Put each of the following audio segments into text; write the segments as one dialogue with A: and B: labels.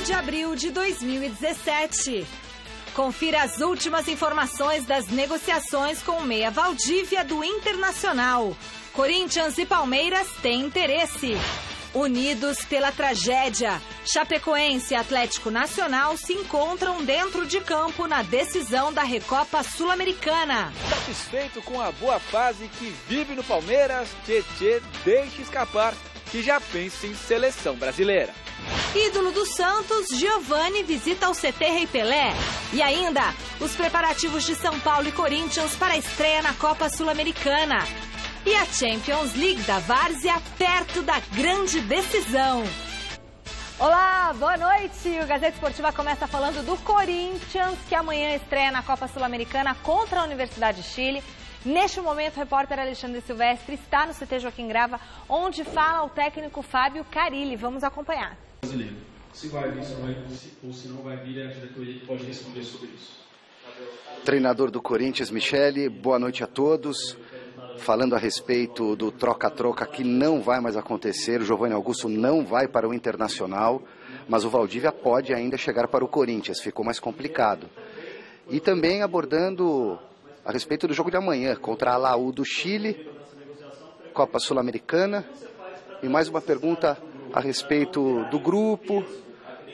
A: de abril de 2017. Confira as últimas informações das negociações com o meia Valdívia do Internacional. Corinthians e Palmeiras têm interesse. Unidos pela tragédia, Chapecoense e Atlético Nacional se encontram dentro de campo na decisão da Recopa Sul-Americana.
B: Satisfeito com a boa fase que vive no Palmeiras, Tietê deixa escapar que já pensa em seleção brasileira.
A: Ídolo do Santos, Giovani visita o CT Rei Pelé. E ainda, os preparativos de São Paulo e Corinthians para a estreia na Copa Sul-Americana. E a Champions League da Várzea perto da grande decisão. Olá, boa noite. O Gazeta Esportiva começa falando do Corinthians, que amanhã estreia na Copa Sul-Americana contra a Universidade de Chile. Neste momento, o repórter Alexandre Silvestre está no CT Joaquim Grava, onde fala o técnico Fábio Carilli. Vamos acompanhar.
C: Se vai vir, ou se não vai vir, é a diretoria que pode responder sobre isso.
D: Treinador do Corinthians, Michele, boa noite a todos. Falando a respeito do troca-troca que não vai mais acontecer, o Giovani Augusto não vai para o Internacional, mas o Valdívia pode ainda chegar para o Corinthians, ficou mais complicado. E também abordando a respeito do jogo de amanhã, contra a Laú do Chile, Copa Sul-Americana, e mais uma pergunta a respeito do grupo,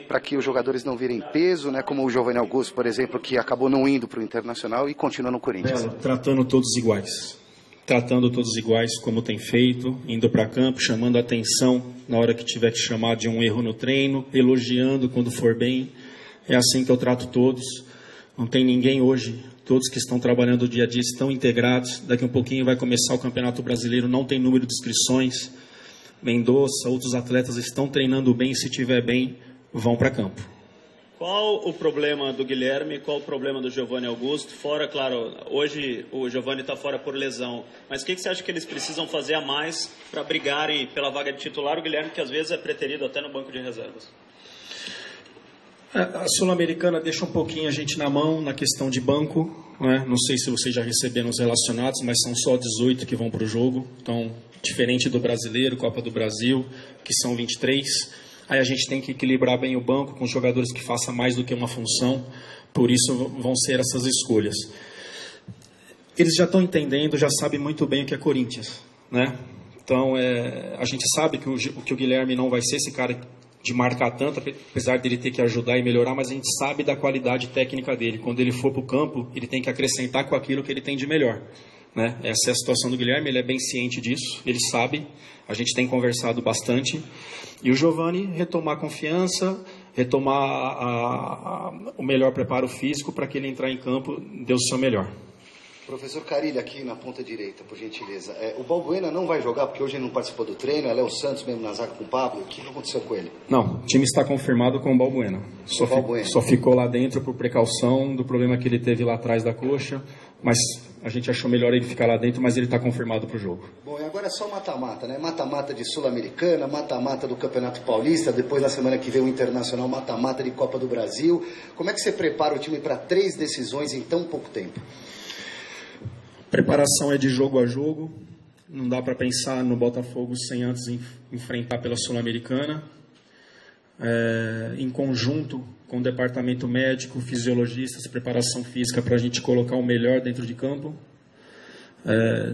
D: para que os jogadores não virem peso, né, como o Giovani Augusto, por exemplo, que acabou não indo para o Internacional e continua no Corinthians.
C: Tratando todos iguais. Tratando todos iguais como tem feito, indo para campo, chamando a atenção na hora que tiver que chamar de um erro no treino, elogiando quando for bem. É assim que eu trato todos. Não tem ninguém hoje, todos que estão trabalhando o dia a dia estão integrados. Daqui a um pouquinho vai começar o Campeonato Brasileiro, não tem número de inscrições. Mendonça, outros atletas estão treinando bem, se estiver bem, vão para campo.
E: Qual o problema do Guilherme, qual o problema do Giovani Augusto? Fora, claro, hoje o Giovani está fora por lesão, mas o que você acha que eles precisam fazer a mais para brigarem pela vaga de titular? O Guilherme, que às vezes é preterido até no banco de reservas.
C: A Sul-Americana deixa um pouquinho a gente na mão na questão de banco, né? Não sei se vocês já receberam os relacionados, mas são só 18 que vão para o jogo, então diferente do Brasileiro, Copa do Brasil, que são 23. Aí a gente tem que equilibrar bem o banco com jogadores que façam mais do que uma função, por isso vão ser essas escolhas. Eles já estão entendendo, já sabem muito bem o que é Corinthians, né? Então a gente sabe que o Guilherme não vai ser esse cara de marcar tanto, apesar dele ter que ajudar e melhorar, mas a gente sabe da qualidade técnica dele. Quando ele for para o campo, ele tem que acrescentar com aquilo que ele tem de melhor, né? Essa é a situação do Guilherme, ele é bem ciente disso, ele sabe, a gente tem conversado bastante. E o Giovani retomar a confiança, retomar o melhor preparo físico para que ele entrar em campo dê o seu melhor.
D: Professor Carilli, aqui na ponta direita, por gentileza. O Balbuena não vai jogar porque hoje ele não participou do treino, é o Santos mesmo na zaga com o Pablo. O que aconteceu com ele?
C: Não, o time está confirmado com o Balbuena. Só ficou lá dentro por precaução do problema que ele teve lá atrás da coxa, mas a gente achou melhor ele ficar lá dentro, mas ele está confirmado para o jogo.
D: Bom, e agora é só mata-mata, né? Mata-mata de Sul-Americana, mata-mata do Campeonato Paulista, depois na semana que vem o Internacional, mata-mata de Copa do Brasil. Como é que você prepara o time para 3 decisões em tão pouco tempo?
C: Preparação é de jogo a jogo, não dá para pensar no Botafogo sem antes enfrentar pela Sul-Americana. Em conjunto com o departamento médico, fisiologistas, preparação física para a gente colocar o melhor dentro de campo,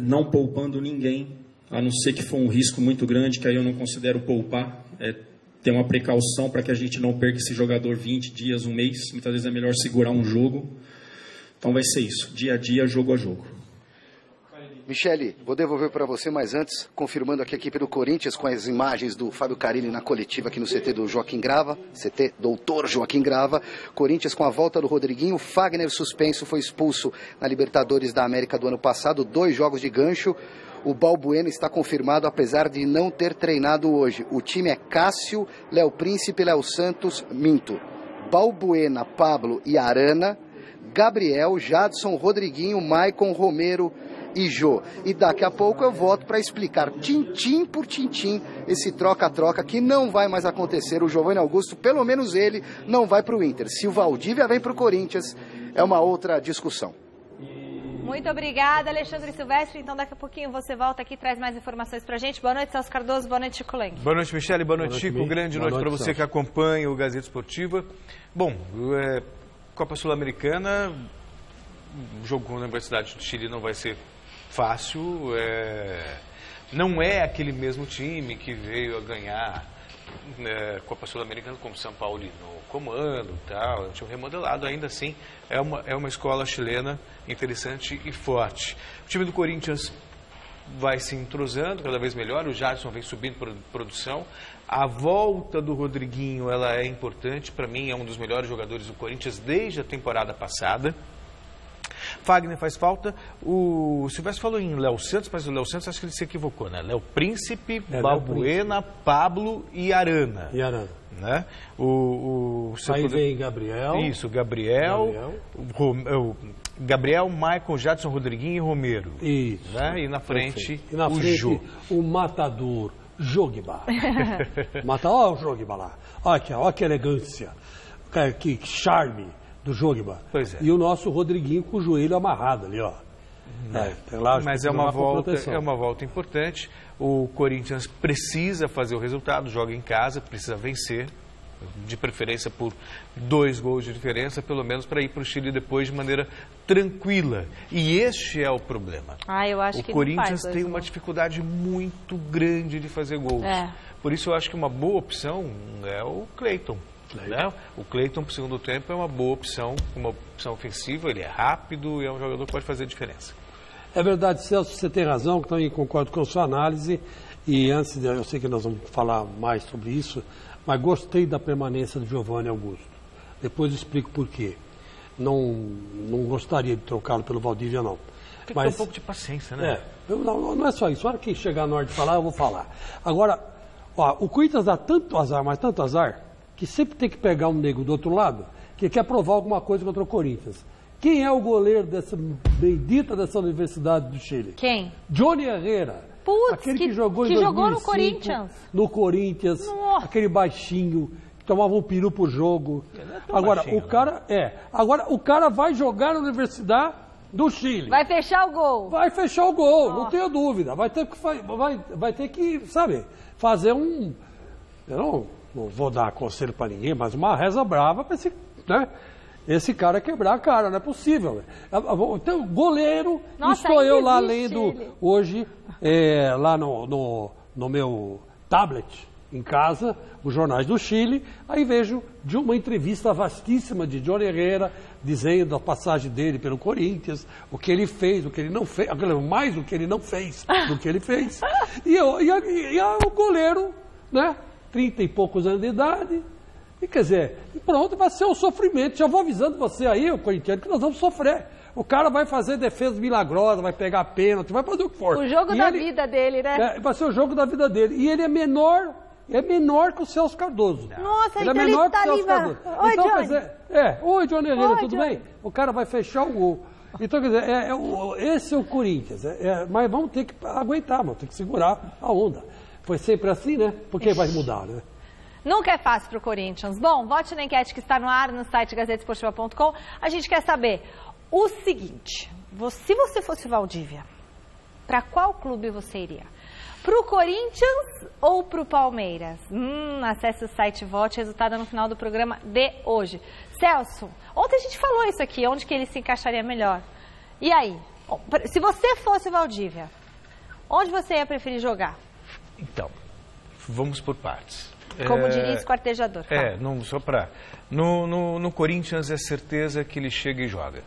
C: não poupando ninguém, a não ser que for um risco muito grande, que aí eu não considero poupar, ter uma precaução para que a gente não perca esse jogador 20 dias, um mês, muitas vezes é melhor segurar um jogo, então vai ser isso, dia a dia, jogo a jogo.
D: Michele, vou devolver para você, mas antes, confirmando aqui a equipe do Corinthians com as imagens do Fábio Carilli na coletiva aqui no CT do Joaquim Grava, CT Doutor Joaquim Grava. Corinthians com a volta do Rodriguinho, Fagner suspenso, foi expulso na Libertadores da América do ano passado, 2 jogos de gancho. O Balbuena está confirmado, apesar de não ter treinado hoje. O time é Cássio, Léo Príncipe, Léo Santos, Balbuena, Pablo e Arana, Gabriel, Jadson, Rodriguinho, Maicon, Romero e Jô. E daqui a pouco eu volto para explicar tintim por tintim esse troca-troca que não vai mais acontecer. O Giovani Augusto, pelo menos ele, não vai para o Inter. Se o Valdívia vem para o Corinthians, é uma outra discussão.
A: Muito obrigada, Alexandre Silvestre. Então, daqui a pouquinho você volta aqui e traz mais informações pra gente. Boa noite, Celso Cardoso. Boa noite, Chico Lenk.
F: Boa noite, Michele. Boa noite, Chico. Grande noite para você que acompanha o Gazeta Esportiva. Bom, Copa Sul-Americana, o jogo com a Universidade do Chile não vai ser fácil. Não é aquele mesmo time que veio a ganhar Copa Sul-Americana como São Paulo no comando e tal. É um time remodelado, ainda assim é uma escola chilena interessante e forte. O time do Corinthians vai se entrosando cada vez melhor, o Jadson vem subindo produção. A volta do Rodriguinho, ela é importante, para mim é um dos melhores jogadores do Corinthians desde a temporada passada. Fagner faz falta. O Silvestre falou em Léo Santos, mas o Léo Santos acho que ele se equivocou, né? Léo Príncipe, Balbuena, Pablo e Arana. Né?
G: Aí vem Gabriel.
F: Isso, Gabriel, Michael, Jadson, Rodriguinho e Romero.
G: Isso.
F: Né? E na frente,
G: e na frente
F: Jô.
G: O matador Jogba. Olha o Jogba lá. Olha que elegância. Que charme do Jogba.
F: Pois é.
G: E o nosso Rodriguinho com o joelho amarrado ali, ó.
F: Mas é uma volta importante. O Corinthians precisa fazer o resultado, joga em casa, precisa vencer, de preferência por 2 gols de diferença, pelo menos para ir para o Chile depois de maneira tranquila. E este é o problema.
A: Eu acho que
F: o Corinthians tem uma dificuldade muito grande de fazer gols. Por isso eu acho que uma boa opção é o Cleiton. Né? O Cleiton para o segundo tempo é uma boa opção, uma opção ofensiva, ele é rápido e é um jogador que pode fazer a diferença.
G: É verdade, Celso, você tem razão, que também concordo com a sua análise. E antes, eu sei que nós vamos falar mais sobre isso, mas gostei da permanência do Giovani Augusto. Depois explico por quê. Não gostaria de trocá-lo pelo Valdívia, não.
F: Tem que ter um pouco de paciência, né?
G: Não é só isso. A hora que chegar na hora de falar, eu vou falar. Agora, o Corinthians dá tanto azar, mas tanto azar, que sempre tem que pegar um nego do outro lado que quer provar alguma coisa contra o Corinthians. Quem é o goleiro dessa bendita dessa Universidade do Chile?
A: Quem?
G: Johnny Herrera.
A: Putz,
G: aquele que jogou em 2005,
A: jogou no Corinthians.
G: No Corinthians, aquele baixinho, que tomava um peru por jogo.
F: Agora, baixinho,
G: agora o cara vai jogar na Universidade do Chile.
A: Vai fechar o gol.
G: Vai fechar o gol, não tenho dúvida. Vai ter que, sabe, fazer um... Eu não vou dar conselho para ninguém, mas uma reza brava para esse cara quebrar a cara, não é possível. Então, goleiro, estou eu lá lendo hoje, lá no meu tablet, em casa, os jornais do Chile, aí vejo de uma entrevista vastíssima de Johnny Herrera, dizendo a passagem dele pelo Corinthians, o que ele fez, o que ele não fez, mais o que ele não fez do que ele fez. E o goleiro, né, 30 e poucos anos de idade, e quer dizer, pronto, vai ser um sofrimento. Já vou avisando você aí, o corintiano, que nós vamos sofrer. O cara vai fazer defesa milagrosa, vai pegar pênalti, vai fazer o que for.
A: O jogo da vida dele, né?
G: Vai ser o jogo da vida dele. E ele é menor que o Celso Cardoso.
A: Nossa,
G: ele é menor que o Celso Cardoso.
A: Oi,
G: então,
A: Johnny.
G: quer dizer, oi, Johnny Herrera, tudo bem? O cara vai fechar o gol. Então, quer dizer, esse é o Corinthians. Mas vamos ter que aguentar, vamos ter que segurar a onda. Foi sempre assim, né? Porque vai mudar, né?
A: Nunca é fácil para o Corinthians. Bom, vote na enquete que está no ar no site gazetesportiva.com. A gente quer saber o seguinte: se você fosse o Valdívia, para qual clube você iria? Para o Corinthians ou para o Palmeiras? Acesse o site e vote. Resultado no final do programa de hoje. Celso, ontem a gente falou isso aqui, onde que ele se encaixaria melhor. E aí? Se você fosse o Valdívia, onde você ia preferir jogar?
F: Então, vamos por partes.
A: Como diria esquartejador.
F: Só para... No Corinthians é certeza que ele chega e joga.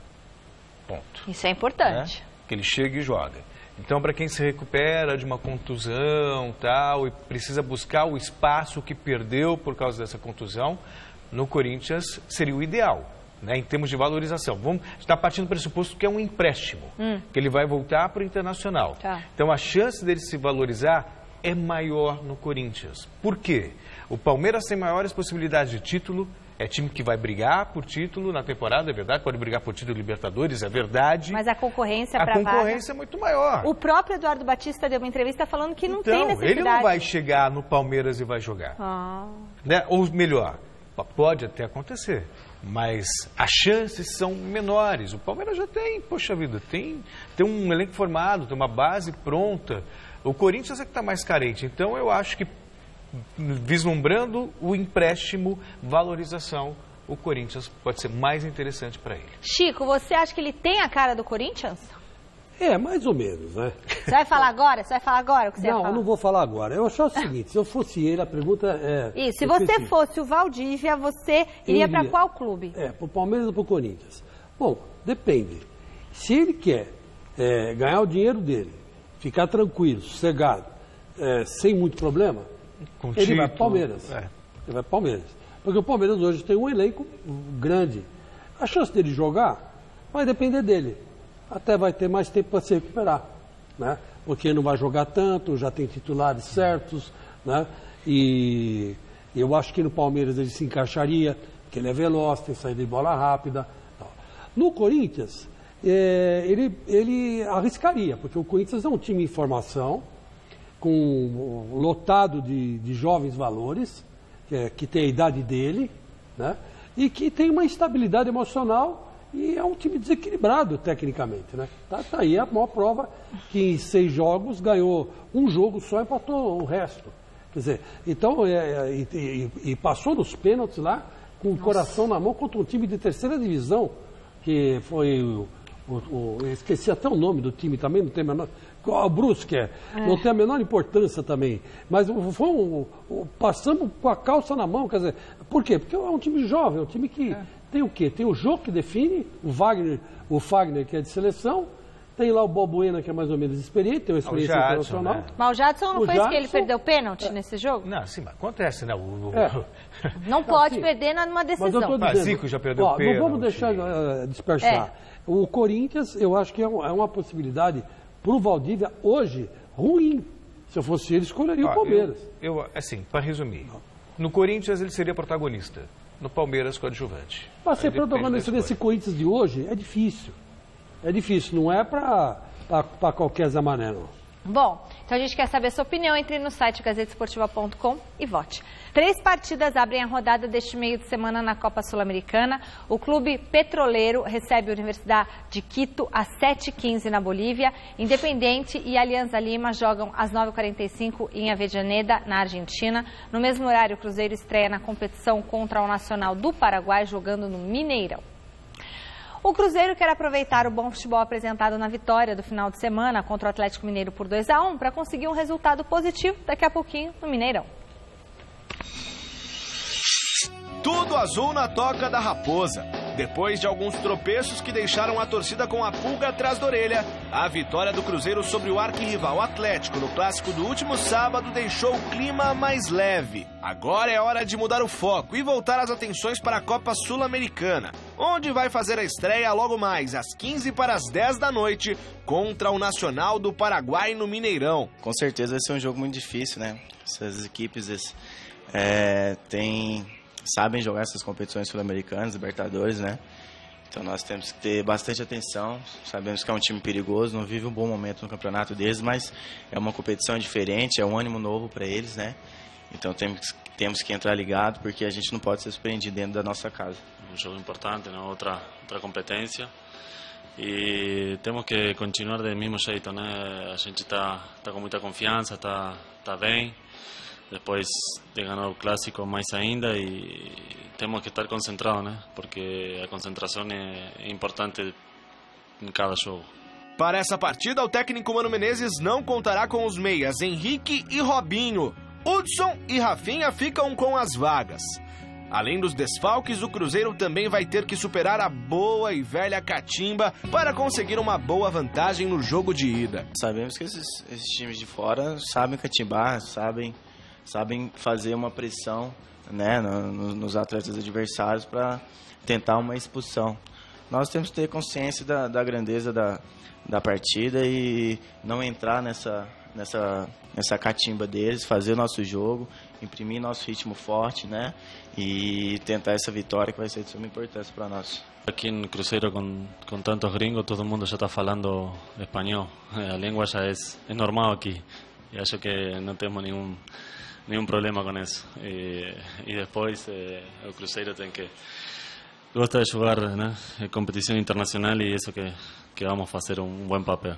F: Ponto.
A: Isso é importante.
F: Que ele chega e joga. Então, para quem se recupera de uma contusão tal, e precisa buscar o espaço que perdeu por causa dessa contusão, no Corinthians seria o ideal, né, em termos de valorização. Vamos estar partindo do pressuposto que é um empréstimo, que ele vai voltar para o Internacional.
A: Tá.
F: Então, a chance dele se valorizar é maior no Corinthians. Por quê? O Palmeiras tem maiores possibilidades de título, é time que vai brigar por título na temporada, é verdade, pode brigar por título Libertadores, é verdade.
A: Mas a concorrência para
F: a concorrência é muito maior.
A: O próprio Eduardo Batista deu uma entrevista falando que não tem necessidade.
F: Ele não vai chegar no Palmeiras e vai jogar. Né? Ou melhor, pode até acontecer. mas as chances são menores. O Palmeiras já tem, poxa vida, tem um elenco formado, tem uma base pronta. O Corinthians é que está mais carente. Então eu acho que, vislumbrando o empréstimo, valorização, o Corinthians pode ser mais interessante para ele.
A: Chico, você acha que ele tem a cara do Corinthians?
G: Mais ou menos, né?
A: Você vai falar agora? Você vai falar agora o que você vai falar?
G: Não, eu não vou falar agora. Eu acho o seguinte, se eu fosse ele, a pergunta é...
A: Isso, se você fosse o Valdívia, você iria para qual clube?
G: Pro Palmeiras ou pro Corinthians? Bom, depende. Se ele quer ganhar o dinheiro dele, ficar tranquilo, sossegado, sem muito problema, ele vai pro Palmeiras. Ele vai pro Palmeiras. Porque o Palmeiras hoje tem um elenco grande. A chance dele jogar vai depender dele. Até vai ter mais tempo para se recuperar, né? Porque não vai jogar tanto, já tem titulares certos, né? E eu acho que no Palmeiras ele se encaixaria, porque ele é veloz, tem saída de bola rápida. Tal. No Corinthians, ele arriscaria, porque o Corinthians é um time em formação, lotado de jovens valores, que tem a idade dele, né? E que tem uma estabilidade emocional. E é um time desequilibrado tecnicamente, né? Tá aí a maior prova que em 6 jogos ganhou um jogo só e empatou o resto. Quer dizer, então, e passou nos pênaltis lá com o coração na mão contra um time de 3ª divisão, que foi eu esqueci até o nome do time também, não tem a menor... O Brusque, não tem a menor importância também. Mas passamos com a calça na mão, quer dizer, por quê? Porque é um time jovem, é um time que... Tem o quê? Tem o Jô que define, o Fagner que é de seleção, tem lá o Balbuena que é mais ou menos experiente, tem uma experiência internacional.
A: Né? Mas o Jadson não foi isso que ele perdeu pênalti nesse jogo?
F: Não, sim, mas acontece, né?
A: Não pode perder numa decisão.
F: O Zico já perdeu pênalti.
G: Não vamos deixar dispersar. O Corinthians, eu acho que é uma possibilidade para o Valdívia hoje ruim. Se eu fosse ele, escolheria o Palmeiras.
F: Assim, para resumir, no Corinthians ele seria protagonista. No Palmeiras, coadjuvante.
G: Para ser protagonista desse Corinthians de hoje, é difícil. É difícil, não é para qualquer Zé Mané, não.
A: Bom, então a gente quer saber a sua opinião. Entre no site gazetesportiva.com e vote. 3 partidas abrem a rodada deste meio de semana na Copa Sul-Americana. O clube petroleiro recebe a Universidade de Quito às 7h15 na Bolívia. Independente e Alianza Lima jogam às 9h45 em Avellaneda, na Argentina. No mesmo horário, o Cruzeiro estreia na competição contra o Nacional do Paraguai, jogando no Mineirão. O Cruzeiro quer aproveitar o bom futebol apresentado na vitória do final de semana contra o Atlético Mineiro por 2-1 para conseguir um resultado positivo daqui a pouquinho no Mineirão.
H: Tudo azul na toca da Raposa. Depois de alguns tropeços que deixaram a torcida com a pulga atrás da orelha, a vitória do Cruzeiro sobre o arquirrival Atlético no clássico do último sábado deixou o clima mais leve. Agora é hora de mudar o foco e voltar as atenções para a Copa Sul-Americana, onde vai fazer a estreia logo mais às 15 para as 10 da noite contra o Nacional do Paraguai no Mineirão.
I: Com certeza vai ser um jogo muito difícil, né? Essas equipes sabem jogar essas competições sul-americanas, Libertadores, né? Então nós temos que ter bastante atenção. Sabemos que é um time perigoso, não vive um bom momento no campeonato deles, mas é uma competição diferente, é um ânimo novo para eles, né? Então temos que entrar ligado, porque a gente não pode ser surpreendido dentro da nossa casa.
J: Um jogo importante, né? outra competência. E temos que continuar do mesmo jeito, né? A gente está com muita confiança, está bem. Depois de ganhar o clássico mais ainda e temos que estar concentrados, né? Porque a concentração é importante em cada jogo.
H: Para essa partida, o técnico Mano Menezes não contará com os meias Henrique e Robinho. Hudson e Rafinha ficam com as vagas. Além dos desfalques, o Cruzeiro também vai ter que superar a boa e velha catimba para conseguir uma boa vantagem no jogo de ida.
I: Sabemos que esses times de fora sabem catimbar, sabem fazer uma pressão, né, nos atletas adversários para tentar uma expulsão. Nós temos que ter consciência da grandeza da partida e não entrar nessa catimba deles, fazer o nosso jogo, imprimir nosso ritmo forte, né, e tentar essa vitória que vai ser de suma importância para nós.
J: Aqui no Cruzeiro, com tantos gringos, todo mundo já está falando espanhol. A língua já é normal aqui. E acho que não temos nenhum problema com isso. E depois o Cruzeiro tem Gosta de jogar, né, em competição internacional e isso que vamos fazer bom papel.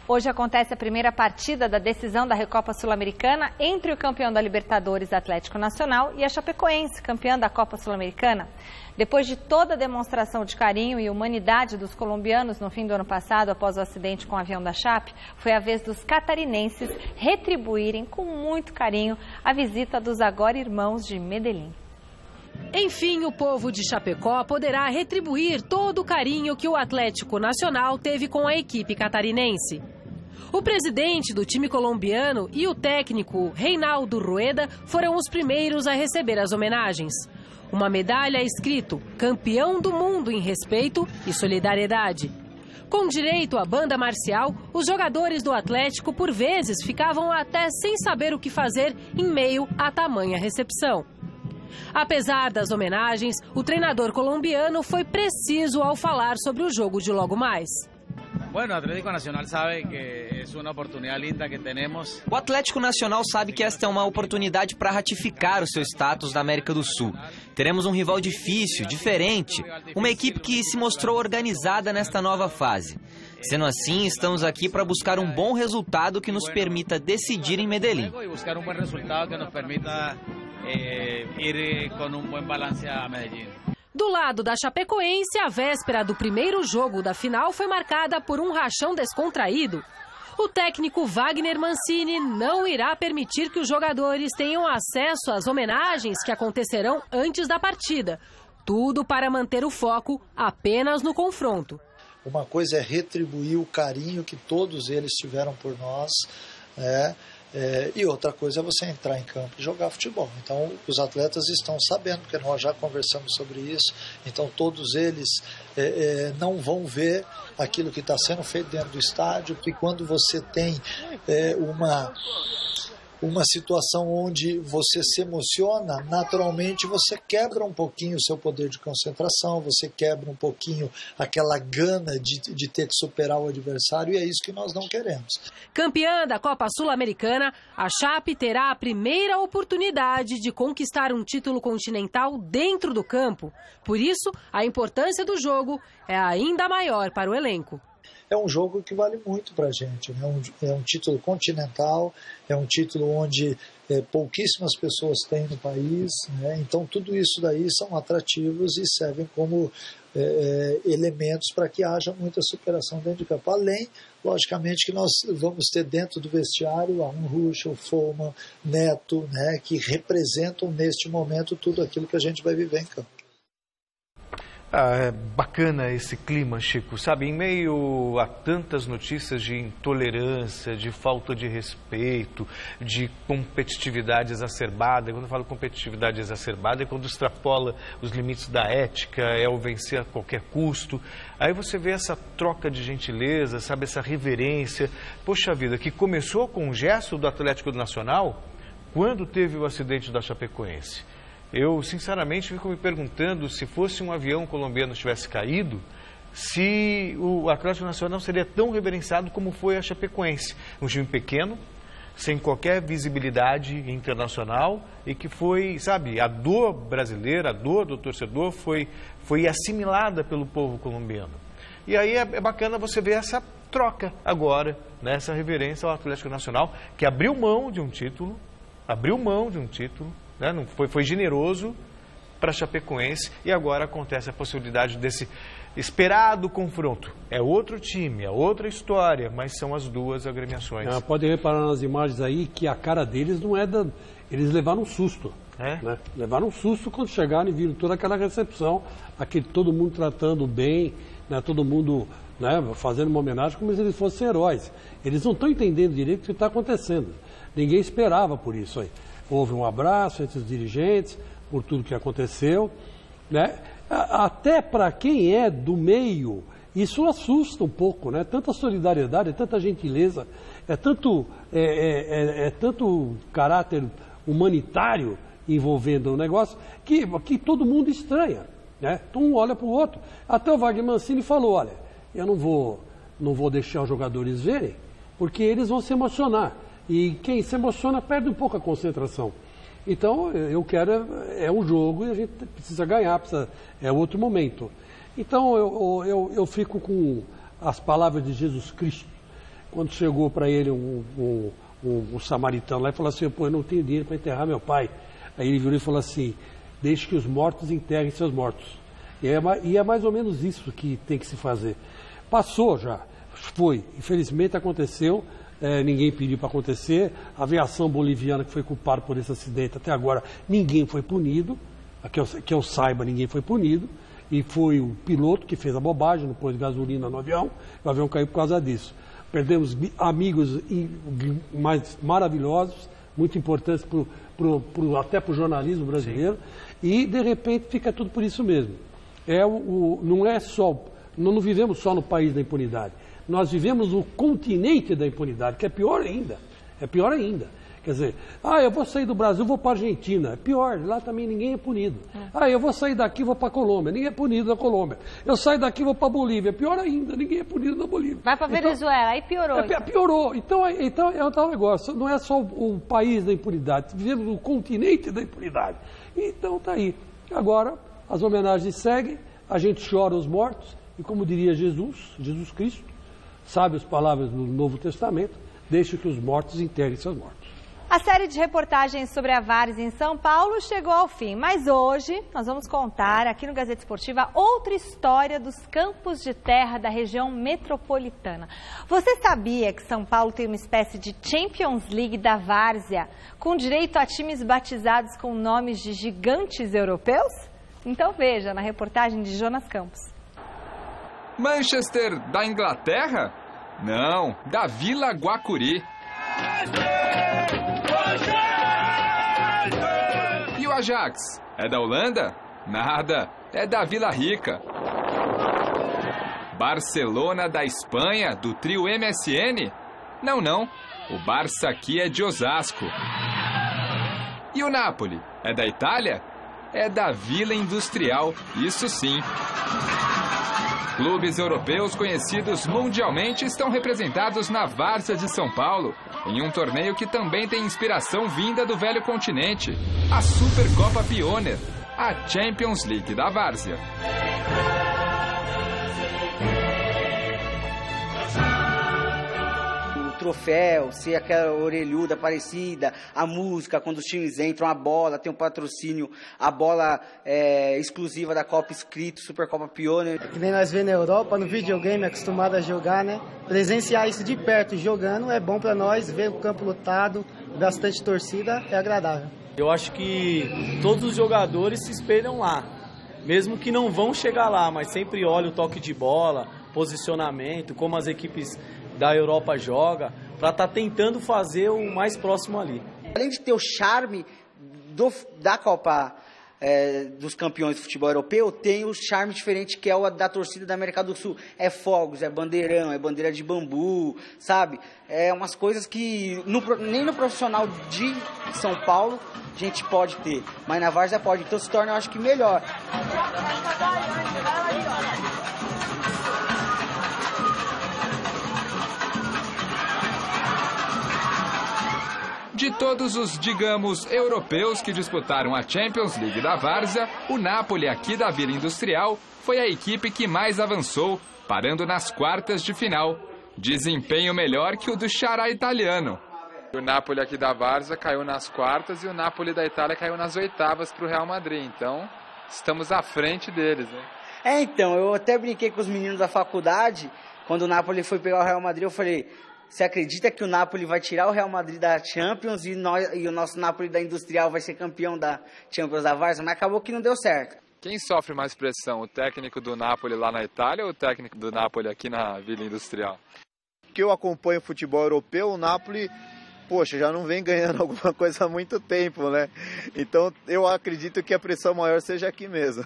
A: Hoje acontece a primeira partida da decisão da Recopa Sul-Americana entre o campeão da Libertadores, Atlético Nacional, e a Chapecoense, campeã da Copa Sul-Americana. Depois de toda a demonstração de carinho e humanidade dos colombianos no fim do ano passado, após o acidente com o avião da Chape, foi a vez dos catarinenses retribuírem com muito carinho a visita dos agora irmãos de Medellín.
K: Enfim, o povo de Chapecó poderá retribuir todo o carinho que o Atlético Nacional teve com a equipe catarinense. O presidente do time colombiano e o técnico Reinaldo Rueda foram os primeiros a receber as homenagens. Uma medalha escrito campeão do mundo em respeito e solidariedade. Com direito à banda marcial, os jogadores do Atlético por vezes ficavam até sem saber o que fazer em meio a tamanha recepção. Apesar das homenagens, o treinador colombiano foi preciso ao falar sobre o jogo de logo mais.
L: Bueno, o Atlético Nacional sabe que é uma oportunidade linda que temos.
M: O Atlético Nacional sabe que esta é uma oportunidade para ratificar o seu status da América do Sul. Teremos um rival difícil, diferente, uma equipe que se mostrou organizada nesta nova fase. Sendo assim, estamos aqui para buscar um bom resultado que nos permita decidir em Medellín.
L: E buscar um bom resultado que nos permita ir com um bom balance a Medellín.
K: Do lado da Chapecoense, a véspera do primeiro jogo da final foi marcada por um rachão descontraído. O técnico Wagner Mancini não irá permitir que os jogadores tenham acesso às homenagens que acontecerão antes da partida. Tudo para manter o foco apenas no confronto.
N: Uma coisa é retribuir o carinho que todos eles tiveram por nós, e outra coisa é você entrar em campo e jogar futebol. Então, os atletas estão sabendo, porque nós já conversamos sobre isso. Então, todos eles não vão ver aquilo que está sendo feito dentro do estádio, porque quando você tem uma situação onde você se emociona, naturalmente você quebra um pouquinho o seu poder de concentração, você quebra um pouquinho aquela gana de ter que superar o adversário, e é isso que nós não queremos.
K: Campeã da Copa Sul-Americana, a Chape terá a primeira oportunidade de conquistar um título continental dentro do campo. Por isso, a importância do jogo é ainda maior para o elenco.
N: É um jogo que vale muito para a gente, né? É um título continental, é um título onde pouquíssimas pessoas têm no país, né? Então tudo isso daí são atrativos e servem como elementos para que haja muita superação dentro de campo. Além, logicamente, que nós vamos ter dentro do vestiário Arun Ruschel, Foman, Neto, né? Que representam neste momento tudo aquilo que a gente vai viver em campo.
F: É bacana esse clima, Chico, sabe, em meio a tantas notícias de intolerância, de falta de respeito, de competitividade exacerbada. Quando eu falo competitividade exacerbada é quando extrapola os limites da ética, é o vencer a qualquer custo. Aí você vê essa troca de gentileza, sabe, essa reverência. Poxa vida, que começou com um gesto do Atlético Nacional quando teve o acidente da Chapecoense. Eu, sinceramente, fico me perguntando se fosse um avião colombiano que tivesse caído, se o Atlético Nacional seria tão reverenciado como foi a Chapecoense. Um time pequeno, sem qualquer visibilidade internacional e que foi, sabe, a dor brasileira, a dor do torcedor foi assimilada pelo povo colombiano. E aí é bacana você ver essa troca agora, né, essa reverência ao Atlético Nacional, que abriu mão de um título, né, não foi generoso para a Chapecoense, e agora acontece a possibilidade desse esperado confronto. É outro time, é outra história, mas são as duas agremiações.
G: Pode reparar nas imagens aí que a cara deles não é da... Eles levaram um susto. Né? Levaram um susto quando chegaram e viram toda aquela recepção, todo mundo tratando bem, né? Todo mundo, né, fazendo uma homenagem como se eles fossem heróis. Eles não estão entendendo direito o que está acontecendo. Ninguém esperava por isso aí. Houve um abraço entre os dirigentes, por tudo que aconteceu, né? Até para quem é do meio, isso assusta um pouco, né? Tanta solidariedade, tanta gentileza, tanto caráter humanitário envolvendo o negócio, que todo mundo estranha, né? Um olha para o outro. Até o Wagner Mancini falou, olha, eu não vou deixar os jogadores verem, porque eles vão se emocionar. E quem se emociona perde um pouco a concentração. Então, eu quero é um jogo e a gente precisa ganhar, é outro momento. Então eu fico com as palavras de Jesus Cristo, quando chegou para ele um samaritano lá e falou assim, pô, eu não tenho dinheiro para enterrar meu pai. Aí ele virou e falou assim, deixe que os mortos enterrem seus mortos. E é mais ou menos isso que tem que se fazer. Passou já, foi, infelizmente aconteceu, ninguém pediu para acontecer, a aviação boliviana que foi culpada por esse acidente, até agora ninguém foi punido, que eu saiba, ninguém foi punido, e foi o piloto que fez a bobagem, não pôs gasolina no avião, o avião caiu por causa disso. Perdemos amigos mais maravilhosos, muito importantes até para o jornalismo brasileiro, e de repente fica tudo por isso mesmo. Não é só, não vivemos só no país da impunidade, nós vivemos no continente da impunidade, que é pior ainda. Quer dizer, eu vou sair do Brasil, vou para a Argentina. É pior, lá também ninguém é punido. Eu vou sair daqui, vou para a Colômbia. Ninguém é punido na Colômbia. Eu saio daqui, vou para a Bolívia. Pior ainda, ninguém é punido na Bolívia.
A: Vai para a Venezuela, aí piorou.
G: Piorou. Então é um tal negócio. Não é só o país da impunidade. Vivemos no continente da impunidade. Então tá aí. Agora, as homenagens seguem. A gente chora os mortos. E como diria Jesus Cristo, sabe as palavras do Novo Testamento, deixe que os mortos enterrem seus mortos.
A: A série de reportagens sobre a várzea em São Paulo chegou ao fim, mas hoje nós vamos contar aqui no Gazeta Esportiva outra história dos campos de terra da região metropolitana. Você sabia que São Paulo tem uma espécie de Champions League da várzea, com direito a times batizados com nomes de gigantes europeus? Então veja na reportagem de Jonas Campos.
O: Manchester da Inglaterra? Não, da Vila Guacuri. E o Ajax? É da Holanda? Nada, é da Vila Rica. Barcelona da Espanha, do trio MSN? Não, o Barça aqui é de Osasco. E o Napoli? É da Itália? É da Vila Industrial, isso sim. Clubes europeus conhecidos mundialmente estão representados na várzea de São Paulo, em um torneio que também tem inspiração vinda do velho continente, a Supercopa Pioneer, a Champions League da várzea.
P: Troféu, ser aquela orelhuda parecida, a música, quando os times entram, a bola, tem um patrocínio, a bola exclusiva da Copa escrito, Supercopa Pioneer.
Q: Que nem nós vemos na Europa, no videogame, acostumado a jogar, né? Presenciar isso de perto, jogando, é bom para nós, ver o campo lotado, bastante torcida, é agradável.
R: Eu acho que todos os jogadores se espelham lá, mesmo que não vão chegar lá, mas sempre olham o toque de bola, posicionamento, como as equipes da Europa joga, para estar tentando fazer o mais próximo ali.
P: Além de ter o charme da Copa dos Campeões de Futebol Europeu, tem o charme diferente que é o da torcida da América do Sul. É fogos, é bandeirão, é bandeira de bambu, sabe? É umas coisas que nem no profissional de São Paulo a gente pode ter, mas na várzea pode. Então se torna, eu acho que, melhor.
O: De todos os, digamos, europeus que disputaram a Champions League da várzea, o Napoli aqui da Vila Industrial foi a equipe que mais avançou, parando nas quartas de final. Desempenho melhor que o do Xará italiano.
S: O Napoli aqui da várzea caiu nas quartas e o Napoli da Itália caiu nas oitavas para o Real Madrid. Então, estamos à frente deles, né?
P: Então, eu até brinquei com os meninos da faculdade, quando o Napoli foi pegar o Real Madrid, eu falei... Você acredita que o Napoli vai tirar o Real Madrid da Champions e o nosso Napoli da Industrial vai ser campeão da Champions da várzea? Mas acabou que não deu certo.
S: Quem sofre mais pressão, o técnico do Napoli lá na Itália ou o técnico do Napoli aqui na Vila Industrial?
T: Que eu acompanho o futebol europeu, o Napoli, já não vem ganhando alguma coisa há muito tempo, né? Então eu acredito que a pressão maior seja aqui mesmo.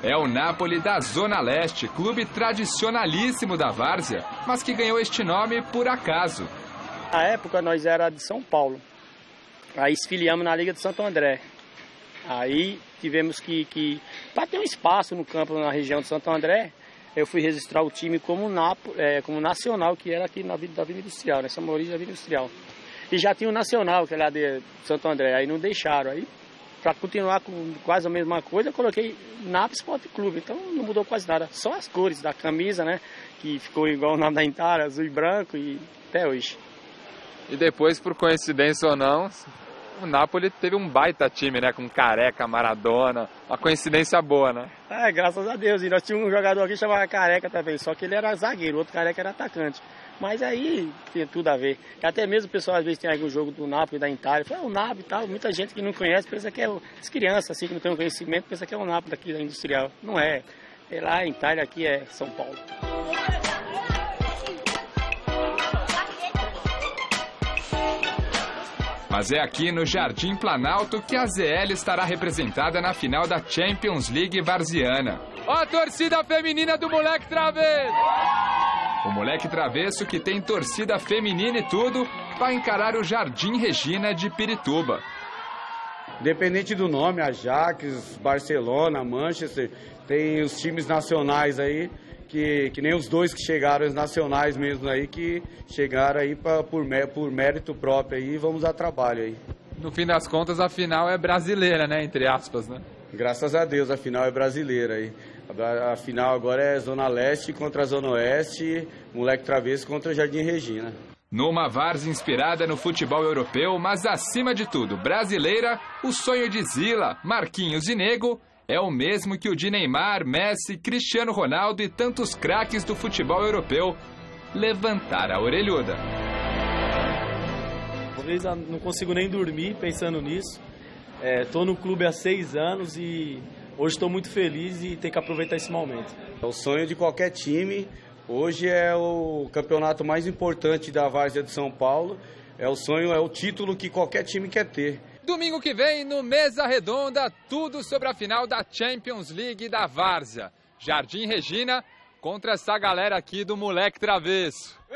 O: É o Napoli da Zona Leste, clube tradicionalíssimo da várzea, mas que ganhou este nome por acaso.
U: Na época nós era de São Paulo, aí se filiamos na Liga de Santo André. Aí tivemos que para ter um espaço no campo na região de Santo André, eu fui registrar o time como nacional, que era aqui da Vila Industrial, nessa origem da Vila Industrial. E já tinha o nacional, que é lá de Santo André, aí não deixaram. Aí para continuar com quase a mesma coisa, eu coloquei Nápoles Esporte Clube. Então não mudou quase nada. Só as cores da camisa, né? Que ficou igual o nome da Itália, azul e branco, e até hoje.
S: E depois, por coincidência ou não, o Napoli teve um baita time, né? Com Careca, Maradona. Uma coincidência boa, né?
U: Graças a Deus. E nós tínhamos um jogador aqui que chamava Careca também. Só que ele era zagueiro, o outro Careca era atacante. Mas aí tem tudo a ver. E até mesmo o pessoal às vezes tem algum jogo do Napoli, da Itália, fala, o Napoli e tal. Muita gente que não conhece pensa que é as crianças, assim, que não tem conhecimento, pensa que é o Napoli daqui da Industrial. Não é. É lá em Itália, aqui é São Paulo.
O: Mas é aqui no Jardim Planalto que a ZL estará representada na final da Champions League varziana.
S: Ó a torcida feminina do Moleque Travesso!
O: O Moleque Travesso, que tem torcida feminina e tudo, vai encarar o Jardim Regina de Pirituba.
B: Independente do nome, Ajax, Barcelona, Manchester, tem os times nacionais aí, que nem os dois que chegaram, os nacionais mesmo aí, que chegaram aí por mérito próprio aí, vamos dar trabalho aí.
S: No fim das contas, a final é brasileira, né? Entre aspas, né?
B: Graças a Deus, a final é brasileira aí. A final agora é Zona Leste contra a Zona Oeste, Moleque Travesso contra o Jardim Regina.
O: Numa várzea inspirada no futebol europeu, mas acima de tudo brasileira, o sonho de Zila, Marquinhos e Nego é o mesmo que o de Neymar, Messi, Cristiano Ronaldo e tantos craques do futebol europeu. Levantar a orelhuda.
R: Às vezes eu não consigo nem dormir pensando nisso. Estou no clube há 6 anos e hoje estou muito feliz e tenho que aproveitar esse momento.
B: É o sonho de qualquer time. Hoje é o campeonato mais importante da Várzea de São Paulo. É o sonho, é o título que qualquer time quer ter.
S: Domingo que vem, no Mesa Redonda, tudo sobre a final da Champions League da Várzea. Jardim Regina contra essa galera aqui do Moleque Travesso.
V: É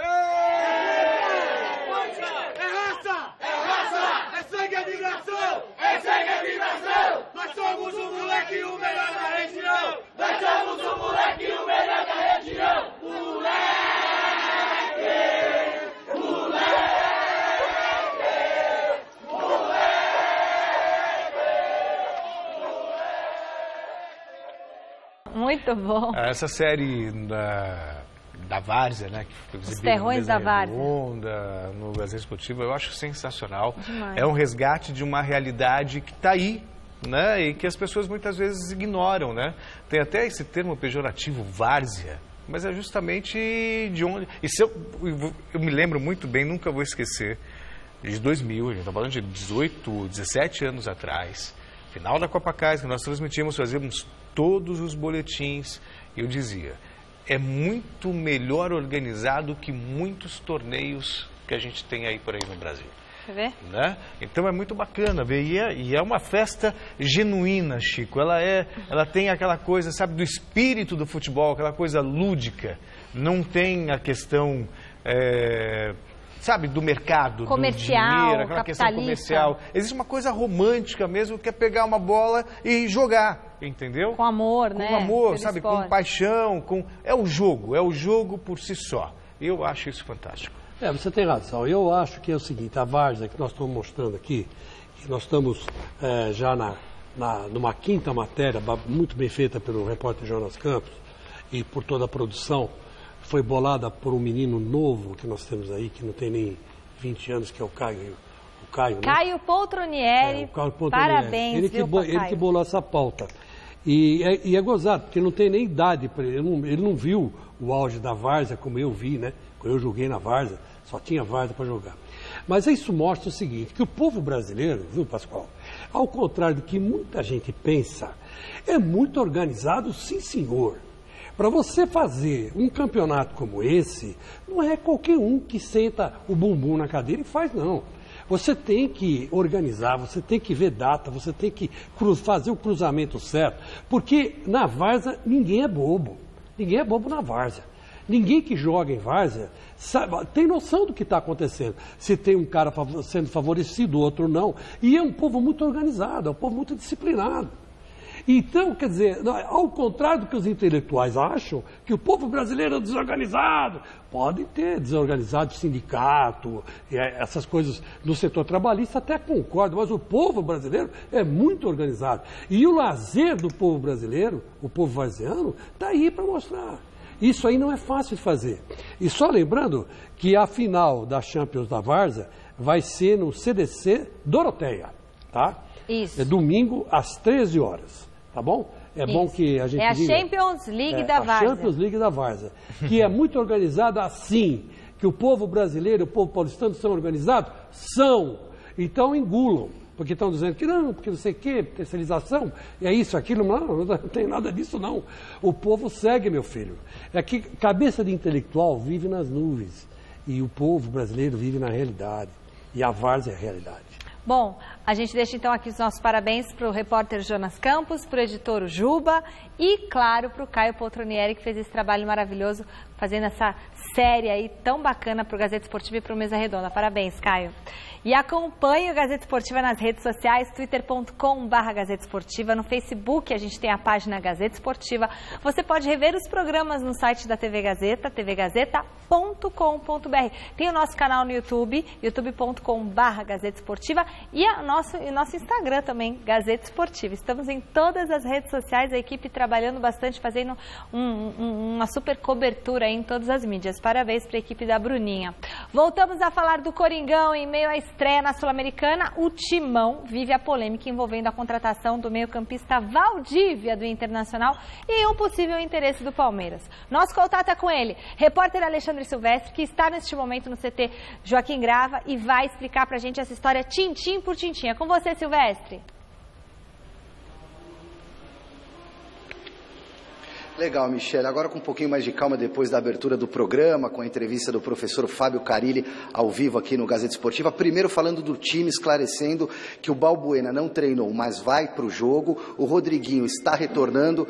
V: raça! É raça! É sangue, é vibração! É sangue, é vibração! Nós somos o moleque e o melhor da região! Nós somos o moleque e o melhor da região! Moleque! Moleque!
A: Muito bom.
F: Essa série da Várzea, né? Que
A: Os Terrões da Várzea.
F: No Gazeta Esportiva, eu acho sensacional.
A: Demais.
F: É um resgate de uma realidade que está aí, né? E que as pessoas muitas vezes ignoram, né? Tem até esse termo pejorativo, Várzea, mas é justamente de onde... Eu me lembro muito bem, nunca vou esquecer, de 2000, a gente está falando de 18, 17 anos atrás, final da Copa Cais, que nós transmitimos, fazíamos todos os boletins, eu dizia, é muito melhor organizado que muitos torneios que a gente tem aí por aí no Brasil.
A: Quer ver?
F: Né? Então é muito bacana ver, e é uma festa genuína, Chico, ela tem aquela coisa, sabe, do espírito do futebol, aquela coisa lúdica, não tem a questão... sabe, do mercado,
A: comercial,
F: do dinheiro, aquela questão comercial. Existe uma coisa romântica mesmo, que é pegar uma bola e jogar, entendeu?
A: Com amor, né?
F: Com amor,
A: pelo
F: sabe,
A: esporte.
F: com paixão, é o jogo por si só. Eu acho isso fantástico.
G: Você tem razão. Eu acho que é o seguinte, a Várzea que nós estamos mostrando aqui, que nós estamos já numa quinta matéria, muito bem feita pelo repórter Jonas Campos e por toda a produção, foi bolada por um menino novo que nós temos aí, que não tem nem 20 anos, que é o Caio. Né?
A: Caio Poltronieri, parabéns,
G: ele que bolou essa pauta. E é gozado, porque não tem nem idade para ele. Ele não viu o auge da Várzea como eu vi, né? Quando eu joguei na Várzea, só tinha Várzea para jogar. Mas isso mostra o seguinte, que o povo brasileiro, viu, Pascoal? Ao contrário do que muita gente pensa, é muito organizado, sim, senhor. Para você fazer um campeonato como esse, não é qualquer um que senta o bumbum na cadeira e faz, não. Você tem que organizar, você tem que ver data, você tem que fazer o cruzamento certo, porque na Várzea ninguém é bobo. Ninguém é bobo na Várzea. Ninguém que joga em Várzea tem noção do que está acontecendo. Se tem um cara sendo favorecido, outro não. E é um povo muito organizado, é um povo muito disciplinado. Então, quer dizer, ao contrário do que os intelectuais acham, que o povo brasileiro é desorganizado, pode ter desorganizado sindicato, essas coisas no setor trabalhista, até concordo, mas o povo brasileiro é muito organizado. E o lazer do povo brasileiro, o povo varziano, está aí para mostrar. Isso aí não é fácil de fazer. E só lembrando que a final da Champions da Várzea vai ser no CDC Doroteia, tá?
A: Isso.
G: É domingo às 13 horas, tá bom? É bom que a gente diga...
A: É a Champions League da Várzea.
G: A Champions League da Várzea, que é muito organizada assim, que o povo brasileiro e o povo paulistano são organizados? São. Então engulam. Porque estão dizendo que não, porque não sei o quê, terceirização, é isso, aquilo, não tem nada disso não. O povo segue, meu filho. É que cabeça de intelectual vive nas nuvens e o povo brasileiro vive na realidade. E a várzea é a realidade.
A: Bom, a gente deixa então aqui os nossos parabéns para o repórter Jonas Campos, para o editor Juba e, claro, para o Caio Poltronieri, que fez esse trabalho maravilhoso, fazendo essa série aí tão bacana para o Gazeta Esportiva e para o Mesa Redonda. Parabéns, Caio. E acompanhe o Gazeta Esportiva nas redes sociais, twitter.com/Gazeta Esportiva. No Facebook a gente tem a página Gazeta Esportiva. Você pode rever os programas no site da TV Gazeta, tvgazeta.com.br. Tem o nosso canal no YouTube, youtube.com/Gazeta Esportiva e o nosso Instagram também, Gazeta Esportiva. Estamos em todas as redes sociais, a equipe trabalhando bastante, fazendo uma super cobertura aí em todas as mídias. Parabéns para a equipe da Bruninha. Voltamos a falar do Coringão em meio à estreia na Sul-Americana. O Timão vive a polêmica envolvendo a contratação do meio-campista Valdívia do Internacional e um possível interesse do Palmeiras. Nosso contato é com ele, repórter Alexandre Silvestre, que está neste momento no CT Joaquim Grava e vai explicar pra gente essa história tintim por tintim. É com você, Silvestre.
D: Legal, Michele. Agora com um pouquinho mais de calma depois da abertura do programa, com a entrevista do professor Fábio Carilli ao vivo aqui no Gazeta Esportiva. Primeiro falando do time, esclarecendo que o Balbuena não treinou, mas vai para o jogo. O Rodriguinho está retornando,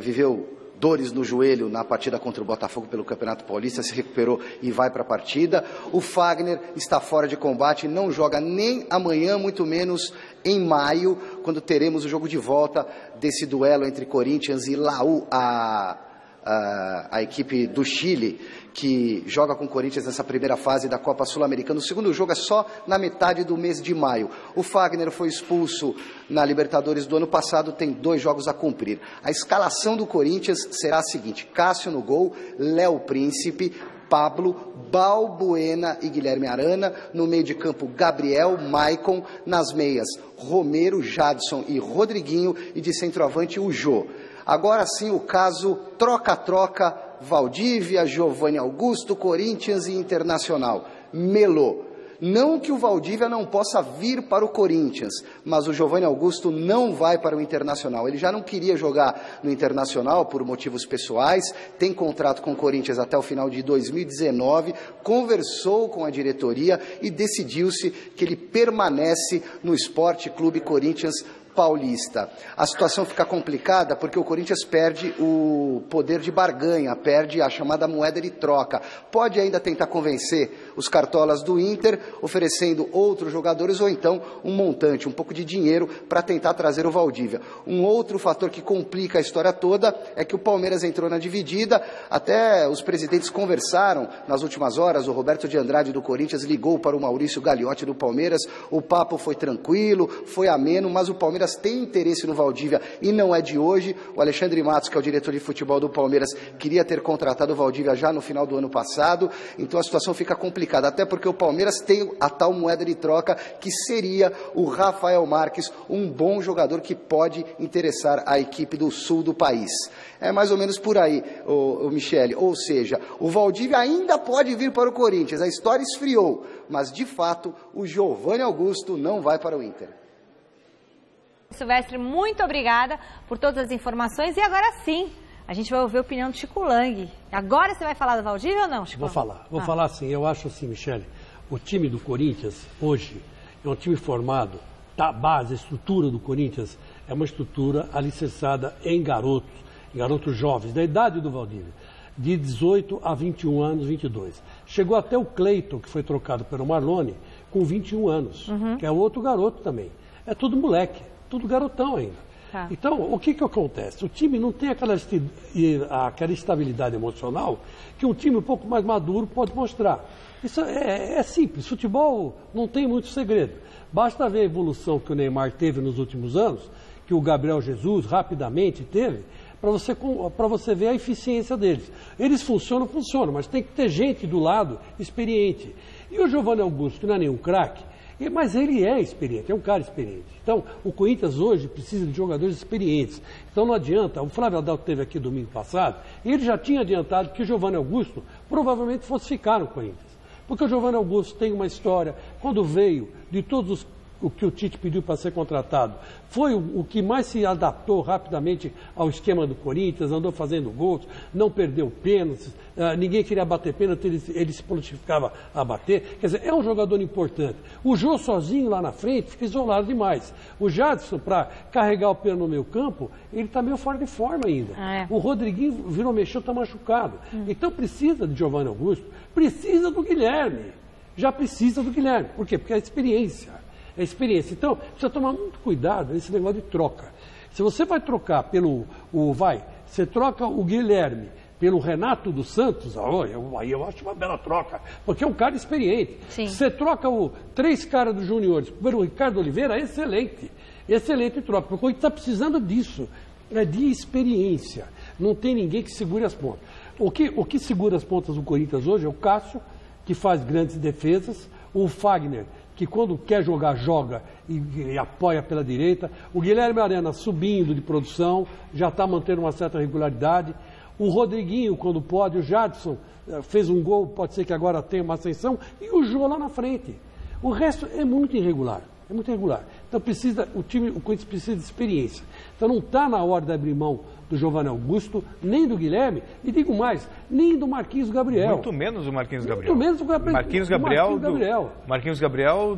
D: viveu dores no joelho na partida contra o Botafogo pelo Campeonato Paulista, se recuperou e vai para a partida. O Fagner está fora de combate, não joga nem amanhã, muito menos em maio, quando teremos o jogo de volta desse duelo entre Corinthians e Laú, a equipe do Chile, que joga com o Corinthians nessa primeira fase da Copa Sul-Americana. O segundo jogo é só na metade do mês de maio. O Fagner foi expulso na Libertadores do ano passado, tem 2 jogos a cumprir. A escalação do Corinthians será a seguinte: Cássio no gol, Léo Príncipe, Pablo, Balbuena e Guilherme Arana, no meio de campo Gabriel, Maicon, nas meias Romero, Jadson e Rodriguinho e de centroavante o Jô. Agora sim o caso troca-troca, Valdívia, Giovanni Augusto, Corinthians e Internacional. Melô. Não que o Valdívia não possa vir para o Corinthians, mas o Giovanni Augusto não vai para o Internacional. Ele já não queria jogar no Internacional por motivos pessoais, tem contrato com o Corinthians até o final de 2019, conversou com a diretoria e decidiu-se que ele permanece no Esporte Clube Corinthians Paulista. A situação fica complicada porque o Corinthians perde o poder de barganha, perde a chamada moeda de troca. Pode ainda tentar convencer os cartolas do Inter, oferecendo outros jogadores ou então um montante, um pouco de dinheiro para tentar trazer o Valdívia. Um outro fator que complica a história toda é que o Palmeiras entrou na dividida, até os presidentes conversaram nas últimas horas, o Roberto de Andrade do Corinthians ligou para o Maurício Gagliotti do Palmeiras, o papo foi tranquilo, foi ameno, mas o Palmeiras tem interesse no Valdívia e não é de hoje. O Alexandre Matos, que é o diretor de futebol do Palmeiras, queria ter contratado o Valdívia já no final do ano passado, então a situação fica complicada, até porque o Palmeiras tem a tal moeda de troca que seria o Rafael Marques, um bom jogador que pode interessar a equipe do sul do país. É mais ou menos por aí, o Michele, ou seja, o Valdívia ainda pode vir para o Corinthians, a história esfriou, mas de fato o Giovanni Augusto não vai para o Inter.
A: Silvestre, muito obrigada por todas as informações. E agora sim, a gente vai ouvir a opinião do Chico Lang. Agora você vai falar do Valdívia ou não, Chico?
G: Vou falar sim. Eu acho assim, Michele, o time do Corinthians hoje é um time formado, da base, a estrutura do Corinthians é uma estrutura alicerçada em garotos jovens, da idade do Valdívia, de 18 a 21 anos, 22. Chegou até o Cleiton, que foi trocado pelo Marlone, com 21 anos, que é outro garoto também. É tudo moleque. Tudo garotão ainda. Tá. Então, o que acontece? O time não tem aquela estabilidade emocional que um time um pouco mais maduro pode mostrar. Isso é simples. Futebol não tem muito segredo. Basta ver a evolução que o Neymar teve nos últimos anos, que o Gabriel Jesus rapidamente teve, para você ver a eficiência deles. Eles funcionam, mas tem que ter gente do lado experiente. E o Giovanni Augusto, que não é nenhum craque, mas ele é experiente, é um cara experiente. Então, o Corinthians hoje precisa de jogadores experientes. Então não adianta, o Flávio Adalto esteve aqui domingo passado, e ele já tinha adiantado que o Giovanni Augusto provavelmente fosse ficar no Corinthians. Porque o Giovanni Augusto tem uma história, quando veio de todos o que o Tite pediu para ser contratado, foi o que mais se adaptou rapidamente ao esquema do Corinthians, andou fazendo gols, não perdeu pênaltis, ninguém queria bater pênalti, ele se prontificava a bater. Quer dizer, é um jogador importante. O Jô sozinho lá na frente fica isolado demais. O Jadson, para carregar o pênalti no meio campo, ele está meio fora de forma ainda. O Rodriguinho mexeu, está machucado. Então precisa de Giovanni Augusto, precisa do Guilherme. Já precisa do Guilherme. Por quê? Porque é experiência. É experiência. Então, precisa tomar muito cuidado nesse negócio de troca. Se você vai trocar você troca o Guilherme pelo Renato dos Santos, aí eu acho uma bela troca, porque é um cara experiente. Sim. Você troca 3 caras dos juniores pelo Ricardo Oliveira, excelente. Excelente troca, porque a gente está precisando disso, de experiência. Não tem ninguém que segure as pontas. O que segura as pontas do Corinthians hoje é o Cássio, que faz grandes defesas, o Fagner, que quando quer jogar, joga e apoia pela direita. O Guilherme Arana subindo de produção, já está mantendo uma certa regularidade. O Rodriguinho, quando pode, o Jadson fez um gol, pode ser que agora tenha uma ascensão, e o Jô lá na frente. O resto é muito irregular. Então o Corinthians precisa de experiência. Então não está na hora de abrir mão do Giovanni Augusto, nem do Guilherme, e digo mais, nem do Marquinhos Gabriel.
F: Muito menos do Marquinhos Gabriel.
G: Muito menos do
F: Marquinhos Gabriel,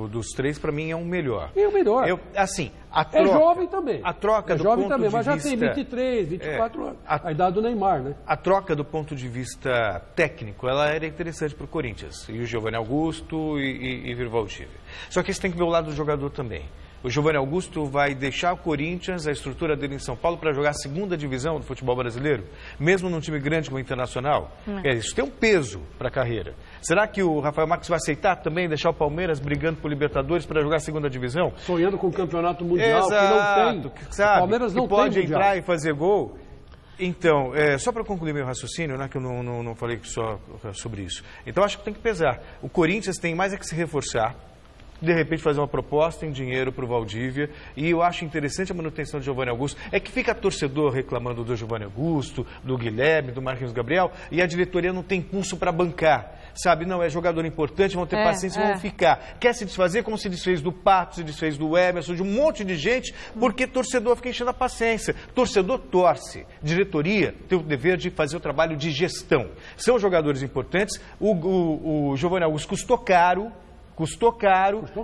F: dos 3, para mim, é o melhor.
G: É o melhor.
F: É
G: jovem também.
F: A troca do ponto de vista...
G: Mas já tem 23, 24 anos. A idade do Neymar, né?
F: A troca do ponto de vista técnico, ela era interessante para o Corinthians. E o Giovanni Augusto e o Valdívia. Só que você tem que ver o lado do jogador também. O Giovanni Augusto vai deixar o Corinthians, a estrutura dele em São Paulo, para jogar a 2ª divisão do futebol brasileiro, mesmo num time grande como o Internacional. Isso tem um peso para a carreira. Será que o Rafael Marques vai aceitar também deixar o Palmeiras brigando por Libertadores para jogar a 2ª divisão?
G: Sonhando com o campeonato mundial,
F: que não
G: tem.
F: Sabe,
G: o Palmeiras não
F: que pode
G: tem
F: entrar e fazer gol. Então, só para concluir meu raciocínio, que eu não falei só sobre isso. Então, acho que tem que pesar. O Corinthians tem mais que se reforçar. De repente fazer uma proposta em dinheiro para o Valdívia, e eu acho interessante a manutenção do Giovanni Augusto. É que fica torcedor reclamando do Giovanni Augusto, do Guilherme, do Marquinhos Gabriel, e a diretoria não tem pulso para bancar, sabe? Não, é jogador importante, vão ter paciência e vão ficar. Quer se desfazer como se desfez do Pato, se desfez do Emerson, de um monte de gente, porque torcedor fica enchendo a paciência. Torcedor torce. Diretoria tem o dever de fazer o trabalho de gestão. São jogadores importantes. O Giovanni Augusto custou caro,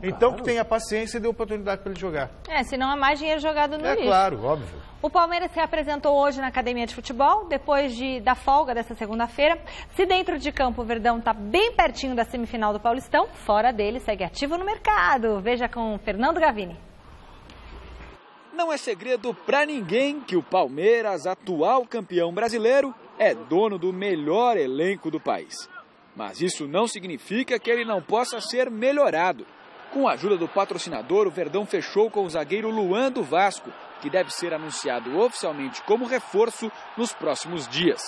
F: então que tenha paciência e dê oportunidade para ele jogar.
A: Senão é mais dinheiro jogado no lixo.
F: Claro, óbvio.
A: O Palmeiras se apresentou hoje na Academia de Futebol, depois da folga dessa segunda-feira. Se dentro de campo o Verdão está bem pertinho da semifinal do Paulistão, fora dele segue ativo no mercado. Veja com Fernando Gavini.
C: Não é segredo para ninguém que o Palmeiras, atual campeão brasileiro, é dono do melhor elenco do país. Mas isso não significa que ele não possa ser melhorado. Com a ajuda do patrocinador, o Verdão fechou com o zagueiro Luan do Vasco, que deve ser anunciado oficialmente como reforço nos próximos dias.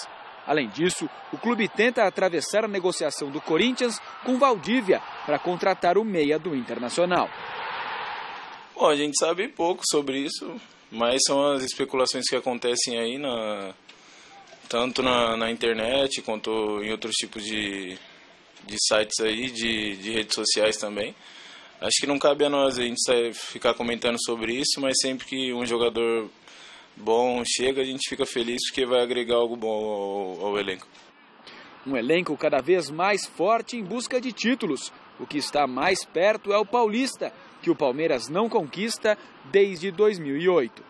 C: Além disso, o clube tenta atravessar a negociação do Corinthians com Valdívia para contratar o meia do Internacional.
E: Bom, a gente sabe pouco sobre isso, mas são as especulações que acontecem aí tanto na internet quanto em outros tipos de sites aí, de redes sociais também. Acho que não cabe a nós a gente ficar comentando sobre isso, mas sempre que um jogador bom chega, a gente fica feliz porque vai agregar algo bom ao elenco.
C: Um elenco cada vez mais forte em busca de títulos. O que está mais perto é o Paulista, que o Palmeiras não conquista desde 2008.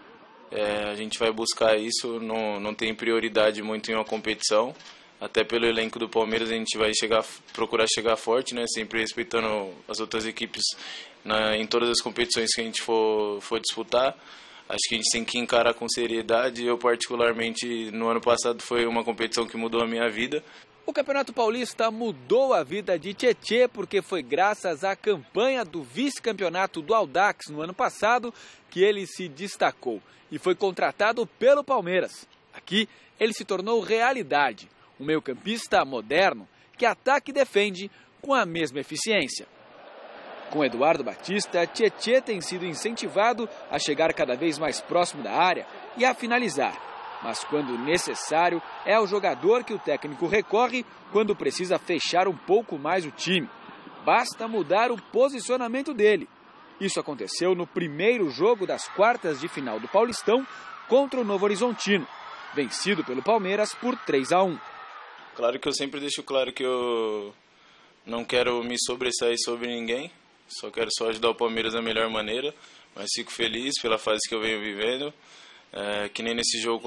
E: A gente vai buscar isso, não tem prioridade muito em uma competição. Até pelo elenco do Palmeiras a gente vai procurar chegar forte, né? Sempre respeitando as outras equipes em todas as competições que a gente for disputar. acho que a gente tem que encarar com seriedade. Eu, particularmente, no ano passado foi uma competição que mudou a minha vida.
C: O Campeonato Paulista mudou a vida de Tietê porque foi graças à campanha do vice-campeonato do Audax no ano passado que ele se destacou e foi contratado pelo Palmeiras. Aqui ele se tornou realidade, um meio-campista moderno que ataca e defende com a mesma eficiência. Com Eduardo Batista, Tietê tem sido incentivado a chegar cada vez mais próximo da área e a finalizar. Mas quando necessário, é ao jogador que o técnico recorre quando precisa fechar um pouco mais o time. Basta mudar o posicionamento dele. Isso aconteceu no primeiro jogo das quartas de final do Paulistão contra o Novo Horizontino, vencido pelo Palmeiras por 3-1.
E: Claro que eu sempre deixo claro que eu não quero me sobressair sobre ninguém, só quero ajudar o Palmeiras da melhor maneira, mas fico feliz pela fase que eu venho vivendo. Que nem nesse jogo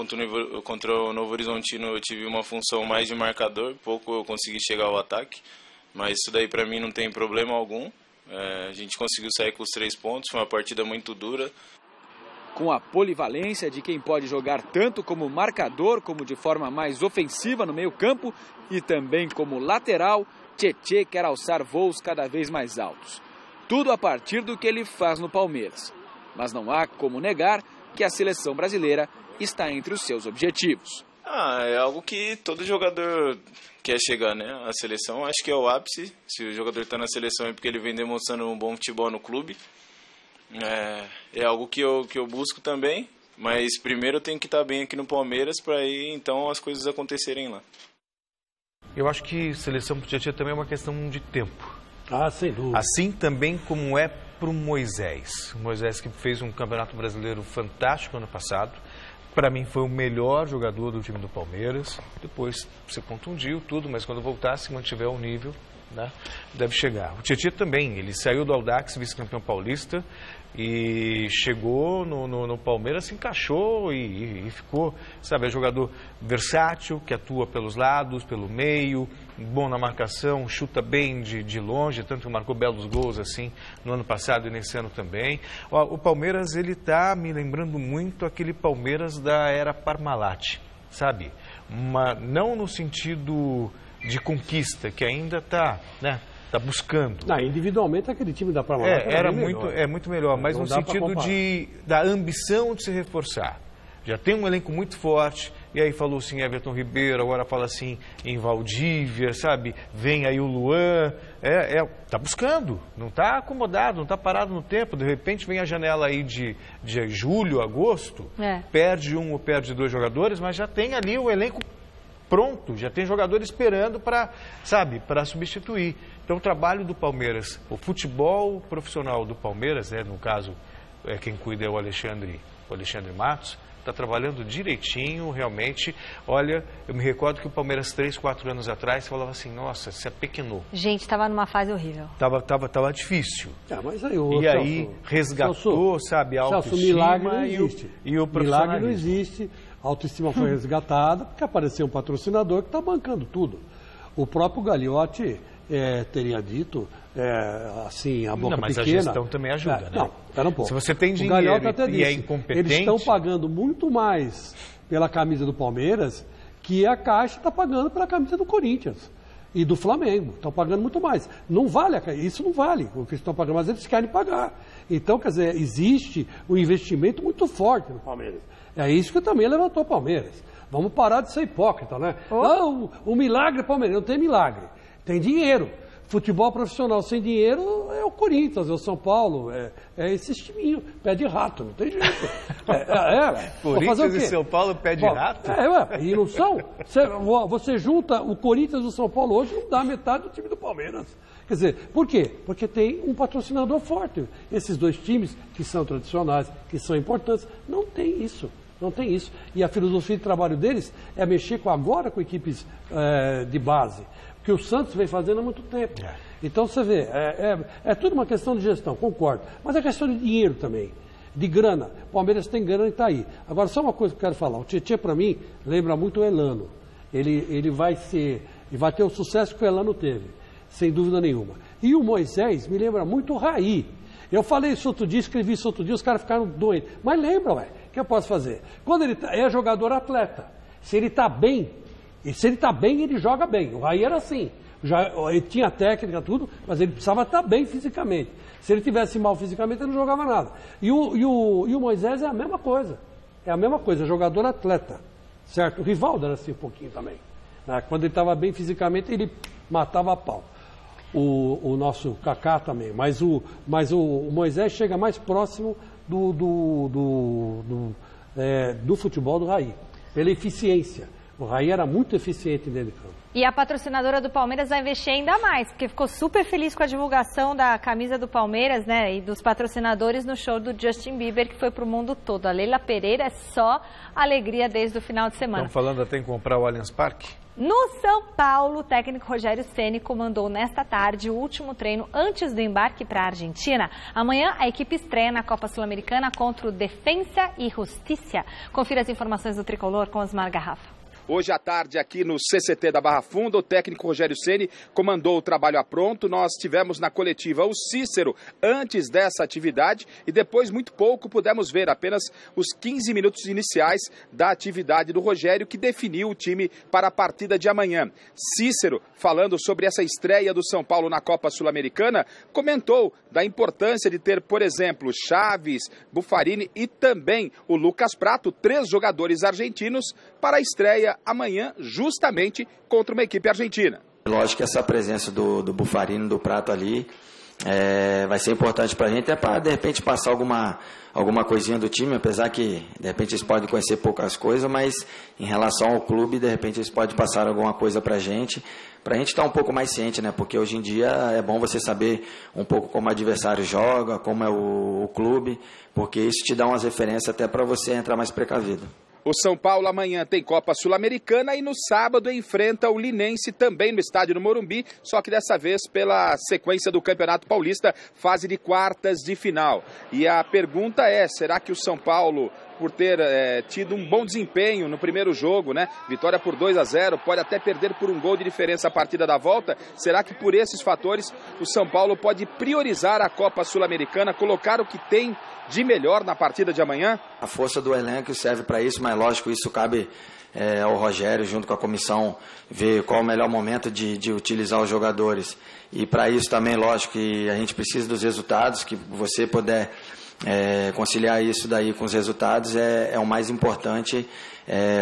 E: contra o Novo Horizontino eu tive uma função mais de marcador, pouco eu consegui chegar ao ataque, mas isso daí para mim não tem problema algum. A gente conseguiu sair com os 3 pontos, foi uma partida muito dura.
C: Com a polivalência de quem pode jogar tanto como marcador como de forma mais ofensiva no meio-campo e também como lateral, Tietê quer alçar voos cada vez mais altos. Tudo a partir do que ele faz no Palmeiras. Mas não há como negar que a seleção brasileira está entre os seus objetivos.
E: É algo que todo jogador quer chegar, né? A seleção acho que é o ápice. Se o jogador está na seleção é porque ele vem demonstrando um bom futebol no clube. É algo que eu busco também, mas primeiro eu tenho que estar bem aqui no Palmeiras para aí então as coisas acontecerem lá.
F: Eu acho que seleção para o Tietê também é uma questão de tempo.
G: Sem dúvida.
F: Assim também como é para o Moisés. O Moisés que fez um campeonato brasileiro fantástico ano passado. Para mim foi o melhor jogador do time do Palmeiras. Depois se contundiu tudo, mas quando voltar, se mantiver o nível, né, deve chegar. O Tietê também, ele saiu do Audax, vice-campeão paulista, e chegou no Palmeiras, se encaixou e ficou, sabe, é jogador versátil, que atua pelos lados, pelo meio, bom na marcação, chuta bem de longe, tanto que marcou belos gols assim no ano passado e nesse ano também. O Palmeiras, ele está me lembrando muito aquele Palmeiras da era Parmalat, sabe? Não no sentido de conquista, que ainda está, né? Está buscando.
G: Individualmente aquele time da Parmalat
F: era muito melhor, mas no sentido da ambição de se reforçar. Já tem um elenco muito forte, e aí falou assim em Everton Ribeiro, agora fala assim em Valdívia, sabe? Vem aí o Luan, tá buscando, não está acomodado, não está parado no tempo, de repente vem a janela aí de julho, agosto, perde um ou perde 2 jogadores, mas já tem ali o elenco pronto, já tem jogador esperando para substituir. Então o trabalho do Palmeiras, o futebol profissional do Palmeiras, né, no caso, quem cuida é o Alexandre Matos, está trabalhando direitinho, realmente. Olha, eu me recordo que o Palmeiras 3, 4 anos atrás falava assim, nossa, se apequenou.
H: Gente, estava numa fase horrível.
F: Tava difícil.
G: Mas
F: aí resgatou, sabe, a autoestima
G: milagre não existe.
F: E o profissionalismo.
G: Milagre não existe. A autoestima foi resgatada porque apareceu um patrocinador que está bancando tudo. O próprio Gagliotti teria dito, assim, a boca pequena...
F: Mas a gestão também ajuda, né?
G: Espera um pouco.
F: Se você tem dinheiro e é incompetente...
G: Eles estão pagando muito mais pela camisa do Palmeiras que a Caixa está pagando pela camisa do Corinthians e do Flamengo. Estão pagando muito mais. Não vale, isso não vale o que estão pagando, mas eles querem pagar. Então, quer dizer, existe um investimento muito forte no Palmeiras. É isso que também levantou o Palmeiras. Vamos parar de ser hipócrita, né? Não, o milagre Palmeiras, não tem milagre. Tem dinheiro. Futebol profissional sem dinheiro é o Corinthians, é o São Paulo, é esse timinho, pé de rato, não tem jeito.
F: Corinthians e São Paulo, pé de rato?
G: E não são? Você junta o Corinthians e o São Paulo hoje, não dá metade do time do Palmeiras. Quer dizer, por quê? Porque tem um patrocinador forte. Esses 2 times, que são tradicionais, que são importantes, não tem isso. Não tem isso. E a filosofia de trabalho deles é mexer agora com equipes de base, que o Santos vem fazendo há muito tempo. Então, você vê, é tudo uma questão de gestão, concordo. Mas é questão de dinheiro também, de grana. O Palmeiras tem grana e está aí. Agora, só uma coisa que eu quero falar. O Tietê, para mim, lembra muito o Elano. Ele vai ter o sucesso que o Elano teve, sem dúvida nenhuma. E o Moisés me lembra muito o Raí. Eu falei isso outro dia, escrevi isso outro dia, os caras ficaram doentes. Mas lembra, ué, o que eu posso fazer? Quando ele é jogador atleta, se ele está bem, ele joga bem. O Raí era assim. Ele tinha técnica, tudo, mas ele precisava estar bem fisicamente. Se ele tivesse mal fisicamente, ele não jogava nada. E o Moisés é a mesma coisa. É a mesma coisa, jogador atleta. Certo? O Rivaldo era assim um pouquinho também. Quando ele estava bem fisicamente, ele matava a pau. O nosso Kaká também. Mas o Moisés chega mais próximo do futebol do Raí. Pela eficiência. O Raí era muito eficiente dentro de campo.
A: E a patrocinadora do Palmeiras vai investir ainda mais, porque ficou super feliz com a divulgação da camisa do Palmeiras, né, e dos patrocinadores no show do Justin Bieber, que foi pro mundo todo. A Leila Pereira é só alegria desde o final de semana.
F: Estão falando até em comprar o Allianz Parque?
A: No São Paulo, o técnico Rogério Ceni comandou nesta tarde o último treino antes do embarque para a Argentina. Amanhã, a equipe estreia na Copa Sul-Americana contra o Defensa e Justiça. Confira as informações do Tricolor com Osmar Garrafa.
H: Hoje à tarde, aqui no CCT da Barra Funda, o técnico Rogério Ceni comandou o trabalho a pronto. Nós tivemos na coletiva o Cícero antes dessa atividade e depois, muito pouco, pudemos ver apenas os 15 minutos iniciais da atividade do Rogério, que definiu o time para a partida de amanhã. Cícero, falando sobre essa estreia do São Paulo na Copa Sul-Americana, comentou da importância de ter, por exemplo, Chaves, Buffarini e também o Lucas Prato, 3 jogadores argentinos, para a estreia amanhã, justamente contra uma equipe argentina.
I: Lógico que essa presença do Buffarini, do Prato ali, vai ser importante para a gente, para de repente passar alguma coisinha do time, apesar que de repente eles podem conhecer poucas coisas, mas em relação ao clube, de repente eles podem passar alguma coisa para a gente estar um pouco mais ciente, né? Porque hoje em dia é bom você saber um pouco como o adversário joga, como é o clube, porque isso te dá umas referências até para você entrar mais precavido.
H: O São Paulo amanhã tem Copa Sul-Americana e no sábado enfrenta o Linense também no estádio do Morumbi, só que dessa vez pela sequência do Campeonato Paulista, fase de quartas de final. E a pergunta é, será que o São Paulo, por ter tido um bom desempenho no primeiro jogo, né? Vitória por 2-0, pode até perder por um gol de diferença a partida da volta, será que por esses fatores o São Paulo pode priorizar a Copa Sul-Americana, colocar o que tem de melhor na partida de amanhã?
I: A força do elenco serve para isso, mas lógico, isso cabe ao Rogério, junto com a comissão, ver qual o melhor momento de utilizar os jogadores. E para isso também, lógico, que a gente precisa dos resultados, que você puder conciliar isso daí com os resultados é o mais importante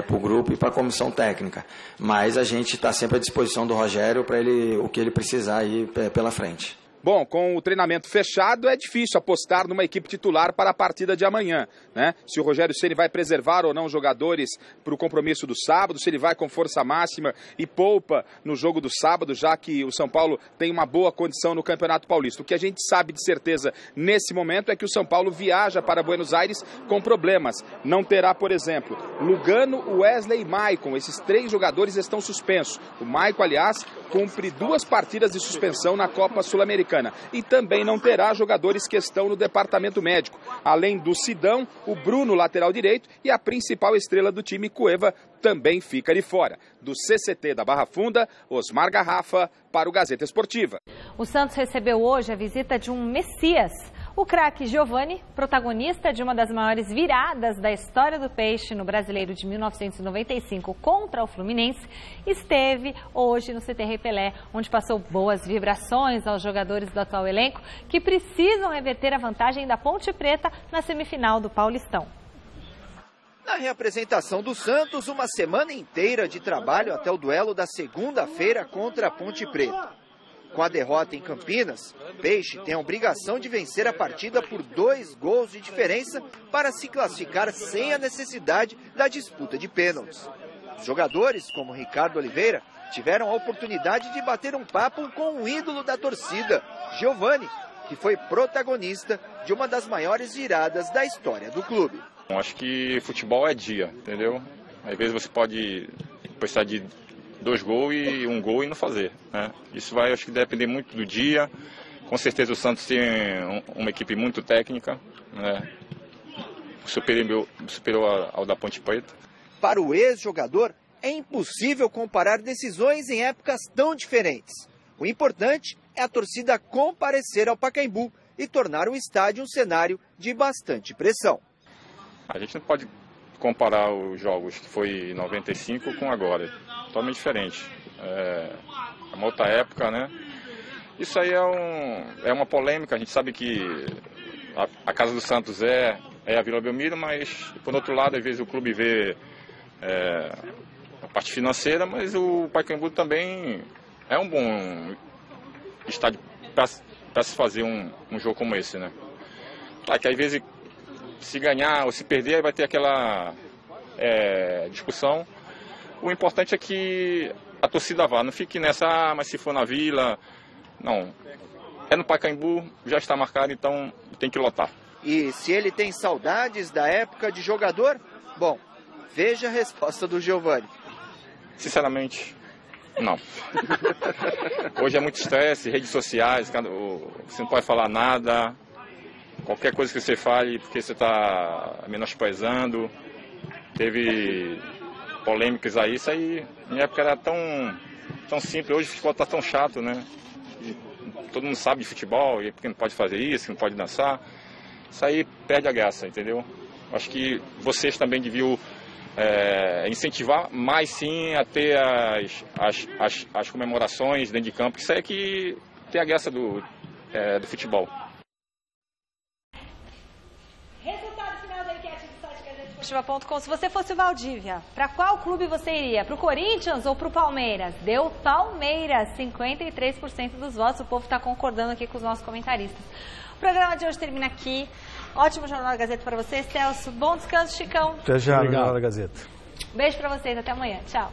I: para o grupo e para a comissão técnica. Mas a gente está sempre à disposição do Rogério para o que ele precisar aí pela frente.
H: Bom, com o treinamento fechado, é difícil apostar numa equipe titular para a partida de amanhã, né? Se o Rogério Ceni vai preservar ou não os jogadores para o compromisso do sábado, se ele vai com força máxima e poupa no jogo do sábado, já que o São Paulo tem uma boa condição no Campeonato Paulista. O que a gente sabe de certeza nesse momento é que o São Paulo viaja para Buenos Aires com problemas. Não terá, por exemplo, Lugano, Wesley e Maicon. Esses 3 jogadores estão suspensos. O Maicon, aliás, cumpre 2 partidas de suspensão na Copa Sul-Americana. E também não terá jogadores que estão no departamento médico. Além do Sidão, o Bruno, lateral direito, e a principal estrela do time, Cueva, também fica de fora. Do CCT da Barra Funda, Osmar Garrafa, para o Gazeta Esportiva.
A: O Santos recebeu hoje a visita de um Messias. O craque Giovani, protagonista de uma das maiores viradas da história do Peixe no Brasileiro de 1995 contra o Fluminense, esteve hoje no CT Rei Pelé, onde passou boas vibrações aos jogadores do atual elenco que precisam reverter a vantagem da Ponte Preta na semifinal do Paulistão.
W: Na reapresentação do Santos, uma semana inteira de trabalho até o duelo da segunda-feira contra a Ponte Preta. Com a derrota em Campinas, Peixe tem a obrigação de vencer a partida por 2 gols de diferença para se classificar sem a necessidade da disputa de pênaltis. Os jogadores, como Ricardo Oliveira, tiveram a oportunidade de bater um papo com um ídolo da torcida, Giovani, que foi protagonista de uma das maiores viradas da história do clube.
X: Acho que futebol é dia, entendeu? Às vezes você pode precisar de 2 gols e 1 gol e não fazer, né? Isso vai, acho que depender muito do dia. Com certeza o Santos tem uma equipe muito técnica, né? Superior ao da Ponte Preta.
W: Para o ex-jogador, é impossível comparar decisões em épocas tão diferentes. O importante é a torcida comparecer ao Pacaembu e tornar o estádio um cenário de bastante pressão.
X: A gente não pode comparar os jogos que foi em 95 com agora, totalmente diferente. É uma outra época, né? Isso aí é uma polêmica, a gente sabe que a Casa do Santos é a Vila Belmiro, mas, por outro lado, às vezes o clube vê a parte financeira, mas o Pacaembu também é um bom estádio para se fazer um jogo como esse, né? Claro que às vezes, se ganhar ou se perder, aí vai ter aquela discussão. O importante é que a torcida vá, não fique nessa, mas se for na Vila, não. É no Pacaembu, já está marcado, então tem que lotar.
W: E se ele tem saudades da época de jogador? Bom, veja a resposta do Giovani.
X: Sinceramente, não. Hoje é muito estresse, redes sociais, você não pode falar nada. Qualquer coisa que você fale, porque você está menosprezando. Teve polêmicas aí, isso aí, minha época era tão simples, hoje o futebol está tão chato, né? Todo mundo sabe de futebol, e porque não pode fazer isso, não pode dançar. Isso aí perde a graça, entendeu? Acho que vocês também deviam incentivar mais sim a ter as comemorações dentro de campo. Isso aí é que tem a graça do futebol.
A: Se você fosse o Valdívia, para qual clube você iria? Para o Corinthians ou para o Palmeiras? Deu Palmeiras, 53% dos votos. O povo está concordando aqui com os nossos comentaristas. O programa de hoje termina aqui. Ótimo Jornal da Gazeta para você, Celso. Bom descanso, Chicão.
F: Até já, Jornal da Gazeta.
A: Beijo para vocês, até amanhã. Tchau.